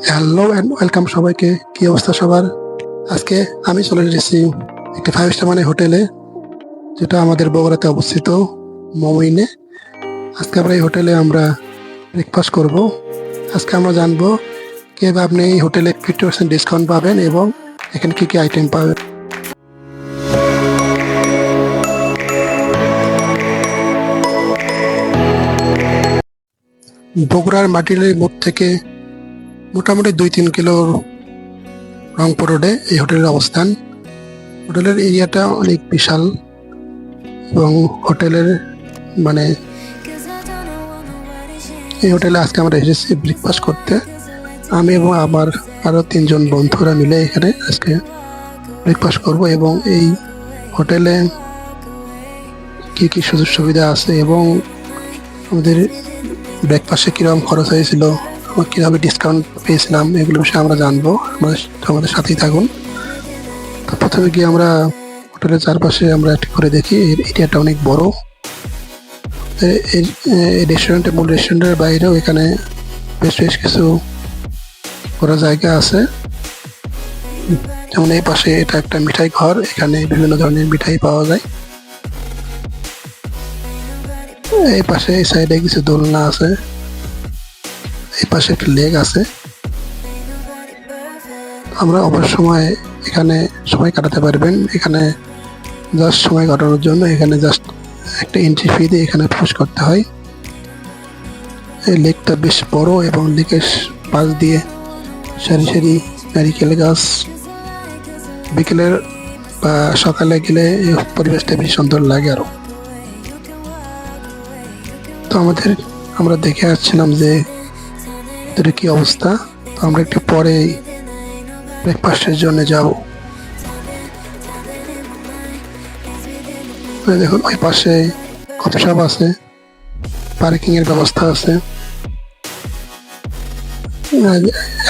Hello and welcome সবাইকে। কি অবস্থা সবার? আজকে আমি চলে এসেছি একটি 5 স্টার মানে হোটেলে, যেটা আমাদের বগুড়াতে অবস্থিত, মমইনে। আজকে আমরা এই হোটেলে আমরা ব্রেকফাস্ট করব। আজকে আমরা জানবো কিভাবে আপনি এই হোটেলে 50% ডিসকাউন্ট পাবেন এবং এখানে কি কি আইটেম পাবেন। বগুড়ার মাটির মোড় থেকে মোটামুটি 2-3 কিলো রংপুর রোডে এই হোটেলের অবস্থান। হোটেলের এরিয়াটা অনেক বিশাল এবং হোটেলের মানে এই হোটেলে আজকে আমরা এসেছি ব্রেকফাস্ট করতে। আমি এবং আমার আরও 3জন বন্ধুরা মিলে এখানে আজকে ব্রেকফাস্ট করব এবং এই হোটেলে কি কি সুযোগ সুবিধা আছে এবং আমাদের ব্রেকফাস্টে কীরকম খরচ হয়েছিল, কীভাবে ডিসকাউন্ট পেয়েছিলাম, এগুলো বিষয়ে আমরা জানবো। আমাদের সাথেই থাকুন। তো প্রথমে গিয়ে আমরা হোটেলের চারপাশে আমরা একটু করে দেখি। এরিয়াটা অনেক বড়। এই মূল রেস্টুরেন্টের বাইরেও এখানে বেশ বেশ কিছু ঘোরার জায়গা আছে। যেমন এই পাশে এটা একটা মিঠাই ঘর, এখানে বিভিন্ন ধরনের মিঠাই পাওয়া যায়। এই পাশে এই সাইডে কিছু দোলনা আছে, এই পাশে একটা লেক আছে। আমরা অবসর সময় এখানে সময় কাটাতে পারবেন। এখানে জাস্ট সময় কাটানোর জন্য এখানে জাস্ট একটা এন্ট্রি ফি দিয়ে এখানে প্রবেশ করতে হয়। এই লেকটা বেশ বড় এবং লেকের পাশ দিয়ে সারি সারি নারিকেল গাছ। বিকেলের বা সকালে গেলে এই পরিবেশটা বেশ সুন্দর লাগে আরো। তো আমরা দেখে আসছিলাম যে ভিতরে কি অবস্থা। তো আমরা একটু পরে ব্রেকফাস্টের জন্য যাব। দেখুন ওই পাশে কফি শপ আছে, পার্কিং এর ব্যবস্থা আছে।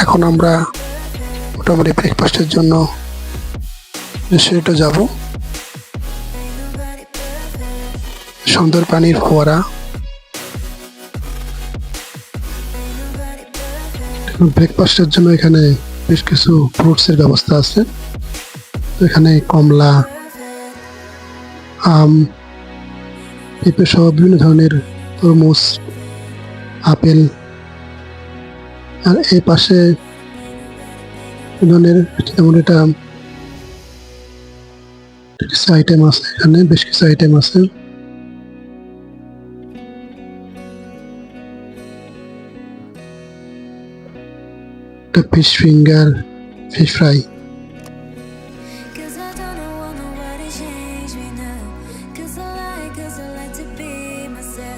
এখন আমরা মোটামুটি ব্রেকফাস্টের জন্য রেস্টুরেন্টে যাব। সুন্দর পানির ফোয়ারা, ব্রেকফাস্টের জন্য এখানে বেশ কিছু ফ্রুটসের ব্যবস্থা আছে। এখানে কমলা, আম, পেঁপে সহ বিভিন্ন ধরনের তরমুজ, আপেল। আর এই পাশে ধরনের যেমন এটা কিছু আইটেম আছে, এখানে বেশ কিছু আইটেম আছে। Fish finger, fish fry.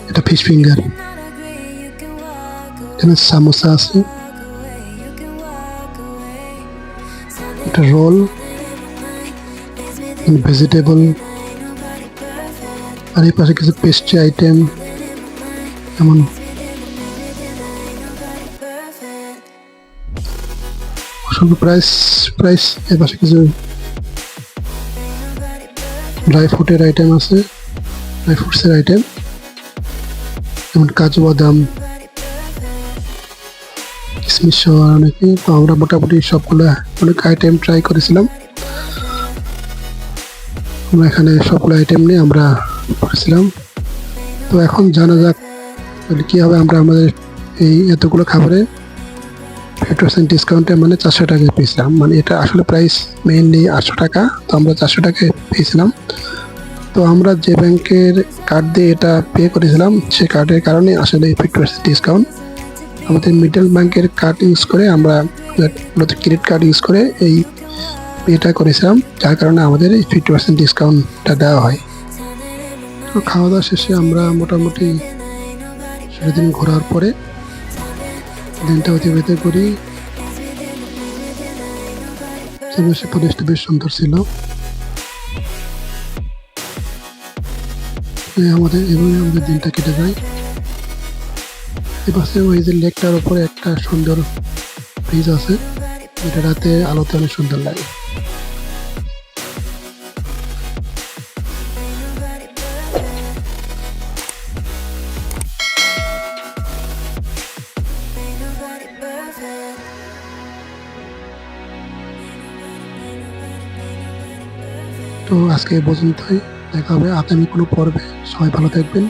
এটা ফিশ ফিঙ্গার। এখানে সামোসা আছে, এটা রোল, ভেজিটেবল। আর এই পাশে কিছু পেস্ট্রি আইটেম, যেমন প্রাইস এর পাশে কিছু ড্রাই ফ্রুটের আইটেম আছে, ড্রাই ফ্রুটসের আইটেম যেমন কাজু বাদাম, কিশমিশ সহ অনেকে। তো আমরা মোটামুটি সবগুলো অনেক আইটেম ট্রাই করেছিলাম। আমরা এখানে সবগুলো আইটেম নিয়ে আমরা করেছিলাম। তো এখন জানা যাক কি হবে। আমরা আমাদের এই এতগুলো খাবারে 50% ডিসকাউন্টে মানে 400 টাকায় পেয়েছিলাম। মানে এটা আসলে প্রাইস মেইনলি 800 টাকা, তো আমরা 400 টাকায় পেয়েছিলাম। তো আমরা যে ব্যাংকের কার্ড দিয়ে এটা পে করেছিলাম, সেই কার্ডের কারণে আসলে 50% ডিসকাউন্ট। আমাদের মিডল ব্যাংকের কার্ড ইউজ করে আমরা ক্রেডিট কার্ড ইউজ করে এই পেটা করেছিলাম, যার কারণে আমাদের এই 50% ডিসকাউন্টটা দেওয়া হয়। তো খাওয়া দাওয়া শেষে আমরা মোটামুটি সারাদিন ঘোরার পরে দিনটা অতিবাহিত করি। পরিবেশটা বেশ সুন্দর ছিল। আমাদের দিনটা কেটে যায়। এপাশে ওই যে লেকটার উপরে একটা সুন্দর ব্রিজ আছে, যেটা রাতে আলোতে অনেক সুন্দর লাগে। তো আজকে এই পর্যন্তই, দেখা হবে আগামী কোনো পর্বে। সবাই ভালো থাকবেন।